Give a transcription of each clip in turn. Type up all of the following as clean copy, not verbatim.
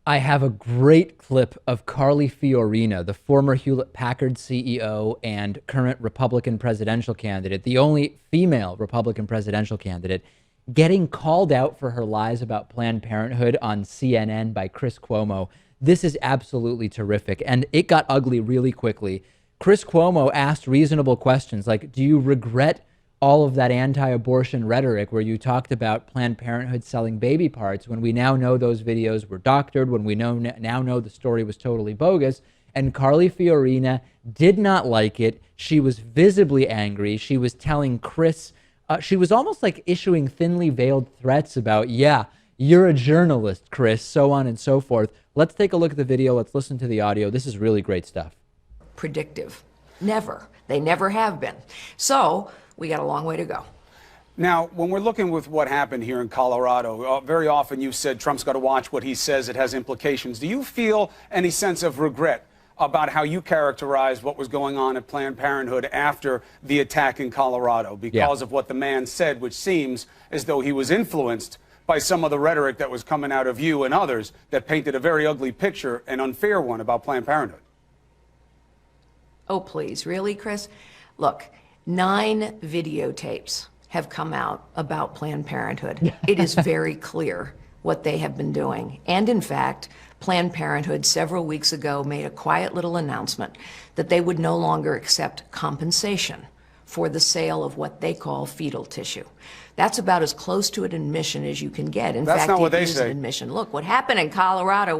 I have a great clip of Carly Fiorina, the former Hewlett-Packard CEO and current Republican presidential candidate, the only female Republican presidential candidate, getting called out for her lies about Planned Parenthood on CNN by Chris Cuomo. This is absolutely terrific, and it got ugly really quickly. Chris Cuomo asked reasonable questions like, do you regret all of that anti-abortion rhetoric where you talked about Planned Parenthood selling baby parts when we now know those videos were doctored, when we now know the story was totally bogus? And Carly Fiorina did not like it. She was visibly angry. She was telling Chris, she was almost like issuing thinly veiled threats about, yeah, you're a journalist, Chris, so on and so forth. Let's take a look at the video. Let's listen to the audio. This is really great stuff. Predictive. Never. They never have been. So we got a long way to go. Now, when we're looking with what happened here in Colorado, very often you've said Trump's got to watch what he says. It has implications. Do you feel any sense of regret about how you characterized what was going on at Planned Parenthood after the attack in Colorado because of what the man said, which seems as though he was influenced by some of the rhetoric that was coming out of you and others that painted a very ugly picture, an unfair one, about Planned Parenthood? Oh, please. Really, Chris? Look, 9 videotapes have come out about Planned Parenthood. It is very clear what they have been doing. And in fact, Planned Parenthood several weeks ago made a quiet little announcement that they would no longer accept compensation for the sale of what they call fetal tissue. That's about as close to an admission as you can get. In fact, it is an admission. Look, what happened in Colorado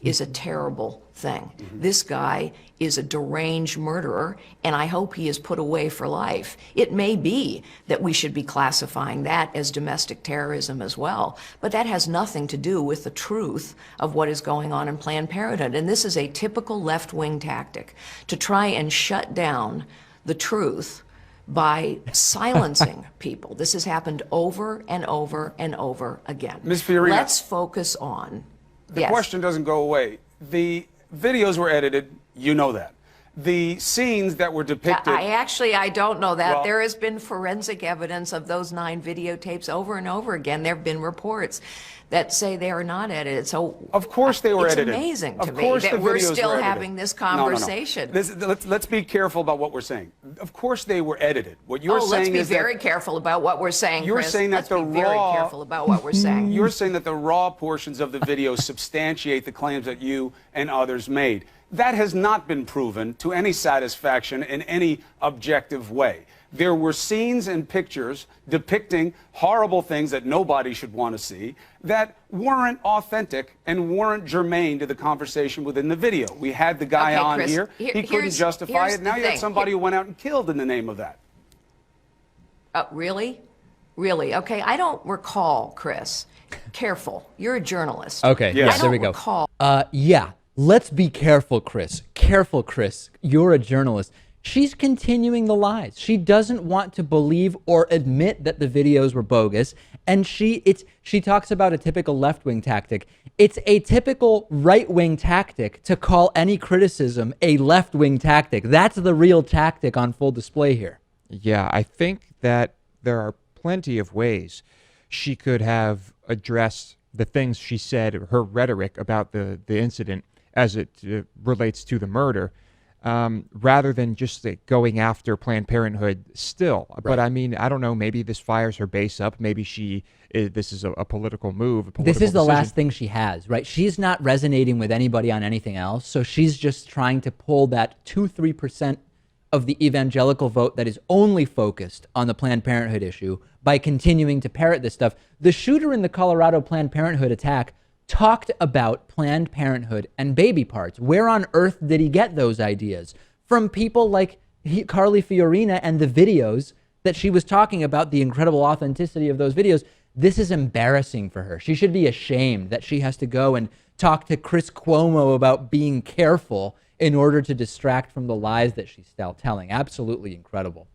is a terrible thing. This guy is a deranged murderer, and I hope he is put away for life. It may be that we should be classifying that as domestic terrorism as well, but that has nothing to do with the truth of what is going on in Planned Parenthood. And this is a typical left-wing tactic to try and shut down the truth by silencing people. This has happened over and over and over again. Ms. Fiorina, let's focus on... The question doesn't go away. The videos were edited, you know that. The scenes that were depicted... I don't know that. Well, there has been forensic evidence of those 9 videotapes over and over again. There have been reports that say they are not edited. So of course they were edited. It's amazing to me that we're still having this conversation. No. Let's be careful about what we're saying. Of course they were edited. What you're saying is let's be very careful about what we're saying, you're Chris. saying that let's be very careful about what we're saying. You're saying that the raw portions of the video substantiate the claims that you and others made. That has not been proven to any satisfaction in any objective way. There were scenes and pictures depicting horrible things that nobody should want to see that weren't authentic and weren't germane to the conversation within the video. We had the guy on Chris, here. He couldn't justify it. Now you have somebody who went out and killed in the name of that. Really? Really? Okay, I don't recall, Chris. Careful. You're a journalist. Okay, yes, there we go. Yeah, let's be careful, Chris. Careful, Chris. You're a journalist. She's continuing the lies. She doesn't want to believe or admit that the videos were bogus. And she talks about a typical left-wing tactic. It's a typical right-wing tactic to call any criticism a left-wing tactic. That's the real tactic on full display here. Yeah, I think that there are plenty of ways she could have addressed the things she said, her rhetoric about the incident as it relates to the murder. Rather than just going after Planned Parenthood still. Right. But I mean, I don't know, maybe this fires her base up. Maybe this is a political move. This is the last thing she has, right? She's not resonating with anybody on anything else. So she's just trying to pull that 2-3% of the evangelical vote that is only focused on the Planned Parenthood issue by continuing to parrot this stuff. The shooter in the Colorado Planned Parenthood attack talked about Planned Parenthood and baby parts. Where on earth did he get those ideas? From people like Carly Fiorina and the videos that she was talking about, the incredible authenticity of those videos. This is embarrassing for her. She should be ashamed that she has to go and talk to Chris Cuomo about being careful in order to distract from the lies that she's still telling. Absolutely incredible.